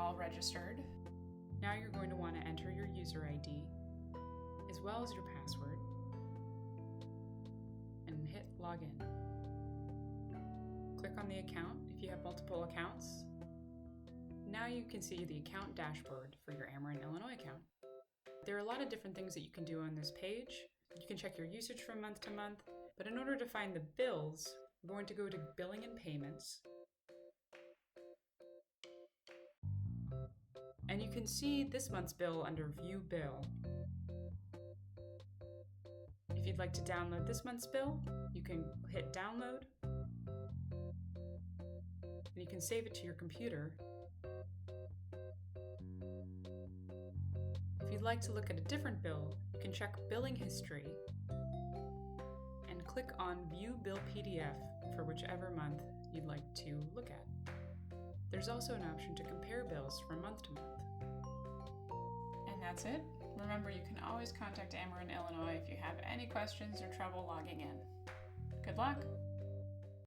all registered. Now you're going to want to enter your user ID as well as your password and hit login. Click on the account if you have multiple accounts. Now you can see the account dashboard for your Ameren, Illinois account. There are a lot of different things that you can do on this page. You can check your usage from month to month, but in order to find the bills, we're going to go to Billing and Payments. And you can see this month's bill under View Bill. If you'd like to download this month's bill, you can hit Download. And you can save it to your computer. If you'd like to look at a different bill, you can check Billing History and click on View Bill PDF for whichever month you'd like to look at. There's also an option to compare bills from month to month. And that's it. Remember, you can always contact Ameren, Illinois if you have any questions or trouble logging in. Good luck!